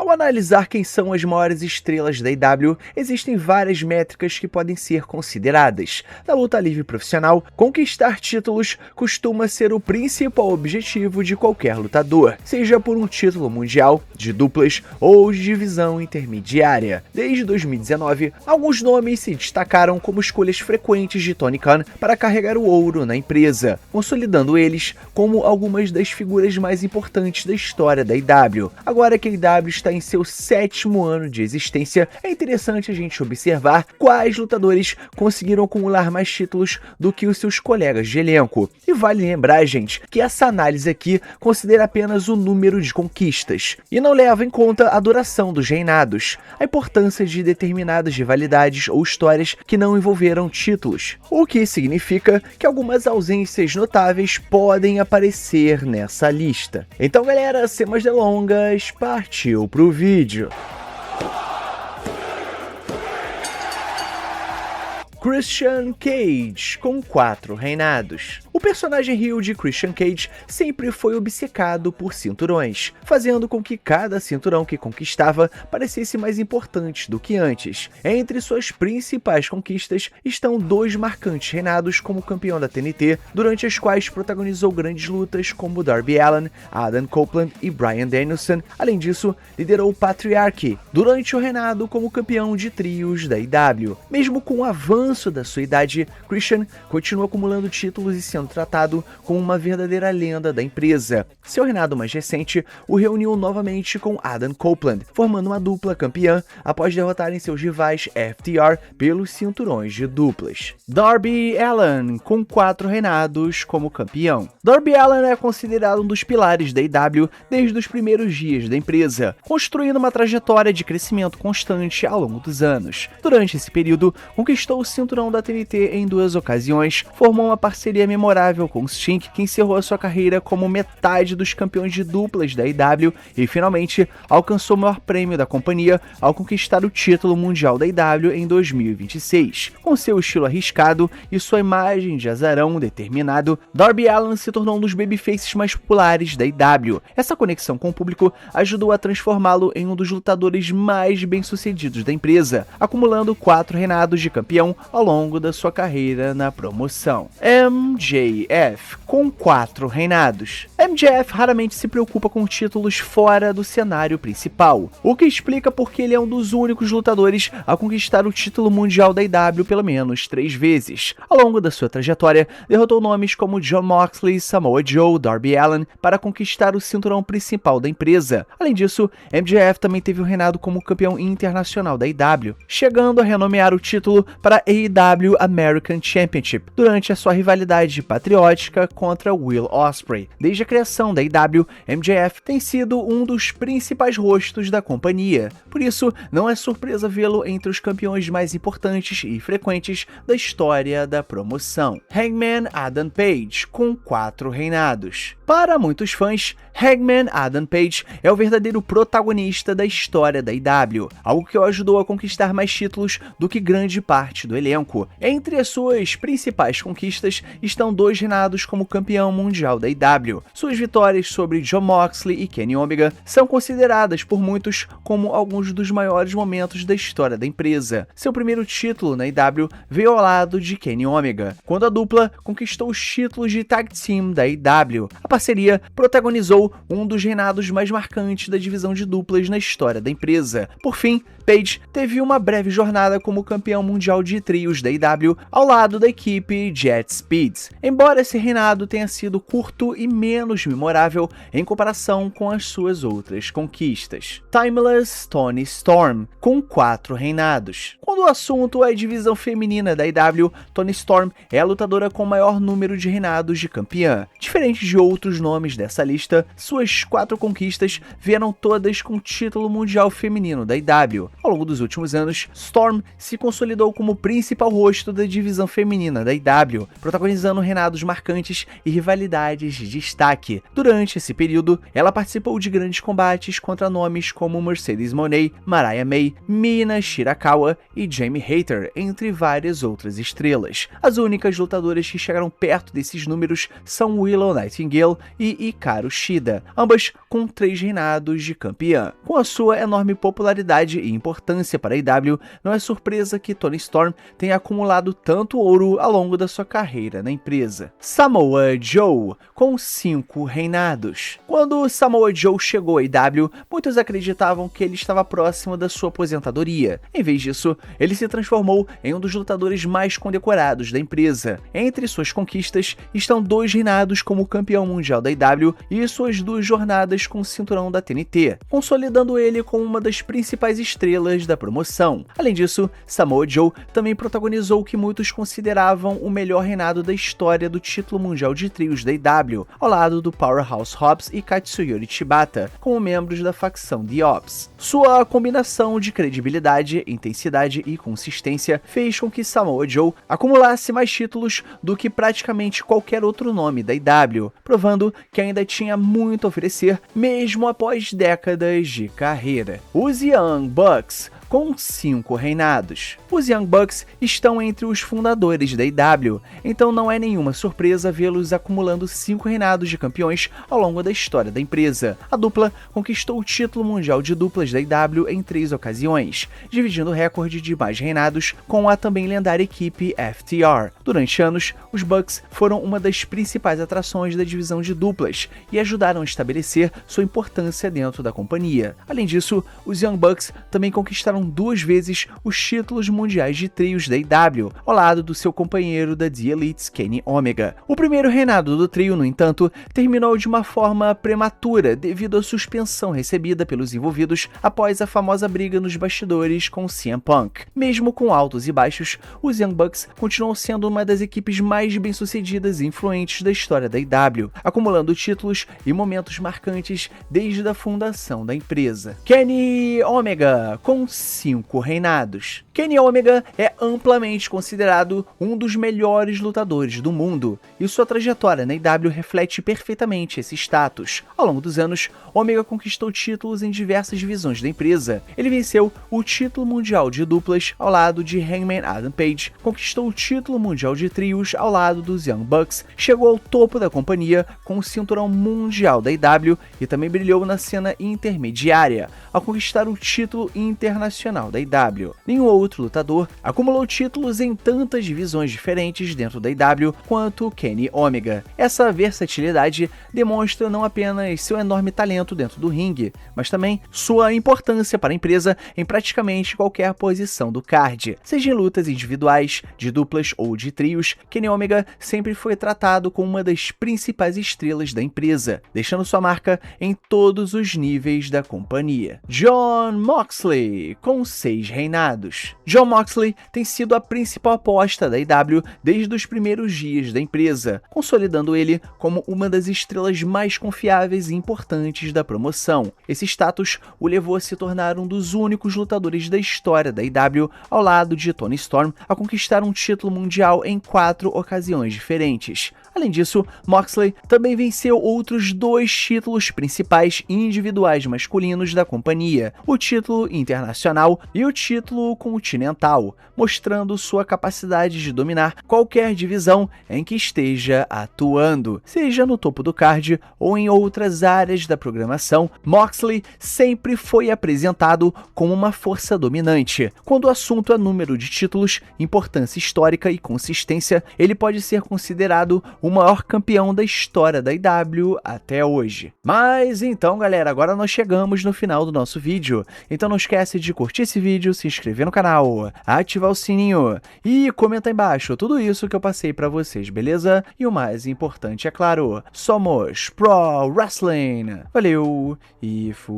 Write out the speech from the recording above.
Ao analisar quem são as maiores estrelas da AEW, existem várias métricas que podem ser consideradas. Na luta livre profissional, conquistar títulos costuma ser o principal objetivo de qualquer lutador, seja por um título mundial, de duplas ou de divisão intermediária. Desde 2019, alguns nomes se destacaram como escolhas frequentes de Tony Khan para carregar o ouro na empresa, consolidando eles como algumas das figuras mais importantes da história da AEW. Agora que a AEW está em seu 7º ano de existência, é interessante a gente observar quais lutadores conseguiram acumular mais títulos do que os seus colegas de elenco. E vale lembrar, gente, que essa análise aqui considera apenas o número de conquistas e não leva em conta a duração dos reinados, a importância de determinadas rivalidades ou histórias que não envolveram títulos, o que significa que algumas ausências notáveis podem aparecer nessa lista. Então, galera, sem mais delongas, partiu pro vídeo. Christian Cage, com 4 reinados. O personagem heel de Christian Cage sempre foi obcecado por cinturões, fazendo com que cada cinturão que conquistava parecesse mais importante do que antes. Entre suas principais conquistas estão 2 marcantes reinados como campeão da TNT, durante as quais protagonizou grandes lutas como Darby Allin, Adam Copeland e Bryan Danielson. Além disso, liderou o Patriarchy durante o reinado como campeão de trios da AEW. Mesmo com o avanço da sua idade, Christian continua acumulando títulos e sendo tratado como uma verdadeira lenda da empresa. Seu reinado mais recente o reuniu novamente com Adam Copeland, formando uma dupla campeã após derrotarem seus rivais FTR pelos cinturões de duplas. Darby Allin, com 4 reinados como campeão. Darby Allin é considerado um dos pilares da AEW desde os primeiros dias da empresa, construindo uma trajetória de crescimento constante ao longo dos anos. Durante esse período, conquistou o cinturão da TNT em 2 ocasiões, formou uma parceria memorável com Sting, que encerrou a sua carreira como metade dos campeões de duplas da AEW e finalmente alcançou o maior prêmio da companhia ao conquistar o título mundial da AEW em 2026. Com seu estilo arriscado e sua imagem de azarão determinado, Darby Allin se tornou um dos babyfaces mais populares da AEW. Essa conexão com o público ajudou a transformá-lo em um dos lutadores mais bem-sucedidos da empresa, acumulando 4 reinados de campeão ao longo da sua carreira na promoção. MJF, com 4 reinados. MJF raramente se preocupa com títulos fora do cenário principal, o que explica porque ele é um dos únicos lutadores a conquistar o título mundial da AEW pelo menos 3 vezes. Ao longo da sua trajetória, derrotou nomes como Jon Moxley, Samoa Joe, Darby Allin para conquistar o cinturão principal da empresa. Além disso, MJF também teve um reinado como campeão internacional da AEW, chegando a renomear o título para AEW American Championship durante a sua rivalidade patriótica contra Will Ospreay. Desde a criação da AEW, MJF tem sido um dos principais rostos da companhia, por isso não é surpresa vê-lo entre os campeões mais importantes e frequentes da história da promoção. Hangman Adam Page, com 4 reinados. Para muitos fãs, Hangman Adam Page é o verdadeiro protagonista da história da AEW, algo que o ajudou a conquistar mais títulos do que grande parte do elenco. Entre as suas principais conquistas estão 2 reinados como campeão mundial da AEW. Suas vitórias sobre Jon Moxley e Kenny Omega são consideradas por muitos como alguns dos maiores momentos da história da empresa. Seu primeiro título na AEW veio ao lado de Kenny Omega, quando a dupla conquistou os títulos de Tag Team da AEW. A parceria protagonizou um dos reinados mais marcantes da divisão de duplas na história da empresa. Por fim, Page teve uma breve jornada como campeão mundial de trios da AEW ao lado da equipe Jet Speed. Embora esse reinado tenha sido curto e menos memorável em comparação com as suas outras conquistas. Timeless Toni Storm, com 4 reinados. Quando o assunto é a divisão feminina da AEW, Toni Storm é a lutadora com o maior número de reinados de campeã. Diferente de outros nomes dessa lista, suas 4 conquistas vieram todas com o título mundial feminino da AEW. Ao longo dos últimos anos, Storm se consolidou como o principal rosto da divisão feminina da AEW, protagonizando reinados reinados marcantes e rivalidades de destaque. Durante esse período, ela participou de grandes combates contra nomes como Mercedes Moné, Mariah May, Mina Shirakawa e Jamie Hayter, entre várias outras estrelas. As únicas lutadoras que chegaram perto desses números são Willow Nightingale e Hikaru Shida, ambas com 3 reinados de campeã. Com a sua enorme popularidade e importância para a IW, não é surpresa que Toni Storm tenha acumulado tanto ouro ao longo da sua carreira na empresa. Samoa Joe, com 5 reinados. Quando Samoa Joe chegou à IW, muitos acreditavam que ele estava próximo da sua aposentadoria. Em vez disso, ele se transformou em um dos lutadores mais condecorados da empresa. Entre suas conquistas estão 2 reinados como campeão mundial da IW e suas 2 jornadas com o cinturão da TNT, consolidando ele como uma das principais estrelas da promoção. Além disso, Samoa Joe também protagonizou o que muitos consideravam o melhor reinado da história do título mundial de trios da IW, ao lado do Powerhouse Hobbs e Katsuyori Shibata, como membros da facção The Ops. Sua combinação de credibilidade, intensidade e consistência fez com que Samoa Joe acumulasse mais títulos do que praticamente qualquer outro nome da IW, provando que ainda tinha muito a oferecer, mesmo após décadas de carreira. Os Young Bucks, com 5 reinados. Os Young Bucks estão entre os fundadores da IW, então não é nenhuma surpresa vê-los acumulando 5 reinados de campeões ao longo da história da empresa. A dupla conquistou o título mundial de duplas da IW em 3 ocasiões, dividindo o recorde de mais reinados com a também lendária equipe FTR. Durante anos, os Bucks foram uma das principais atrações da divisão de duplas e ajudaram a estabelecer sua importância dentro da companhia. Além disso, os Young Bucks também conquistaram 2 vezes os títulos mundiais de trios da IW, ao lado do seu companheiro da The Elite, Kenny Omega. O primeiro reinado do trio, no entanto, terminou de uma forma prematura devido à suspensão recebida pelos envolvidos após a famosa briga nos bastidores com CM Punk. Mesmo com altos e baixos, os Young Bucks continuam sendo uma das equipes mais bem-sucedidas e influentes da história da IW, acumulando títulos e momentos marcantes desde a fundação da empresa. Kenny Omega, com 5 reinados. Kenny Omega é amplamente considerado um dos melhores lutadores do mundo, e sua trajetória na IW reflete perfeitamente esse status. Ao longo dos anos, Omega conquistou títulos em diversas divisões da empresa. Ele venceu o título mundial de duplas ao lado de Hangman Adam Page, conquistou o título mundial de trios ao lado dos Young Bucks, chegou ao topo da companhia com o cinturão mundial da IW e também brilhou na cena intermediária, ao conquistar o título internacional da IW. Nenhum outro lutador acumulou títulos em tantas divisões diferentes dentro da IW quanto Kenny Omega. Essa versatilidade demonstra não apenas seu enorme talento dentro do ringue, mas também sua importância para a empresa em praticamente qualquer posição do card. Seja em lutas individuais, de duplas ou de trios, Kenny Omega sempre foi tratado como uma das principais estrelas da empresa, deixando sua marca em todos os níveis da companhia. Jon Moxley, com 6 reinados. Jon Moxley tem sido a principal aposta da IW desde os primeiros dias da empresa, consolidando ele como uma das estrelas mais confiáveis e importantes da promoção. Esse status o levou a se tornar um dos únicos lutadores da história da IW, ao lado de Toni Storm, a conquistar um título mundial em 4 ocasiões diferentes. Além disso, Moxley também venceu outros 2 títulos principais individuais masculinos da companhia, o título internacional e o título continental, mostrando sua capacidade de dominar qualquer divisão em que esteja atuando, seja no topo do card ou em outras áreas da programação. Moxley sempre foi apresentado como uma força dominante. Quando o assunto é número de títulos, importância histórica e consistência, ele pode ser considerado o maior campeão da história da IW até hoje. Mas então, galera, agora nós chegamos no final do nosso vídeo. Então não esquece de curtir esse vídeo, se inscrever no canal, ativar o sininho e comentar embaixo tudo isso que eu passei pra vocês, beleza? E o mais importante, é claro, somos Pro Wrestling. Valeu e fui!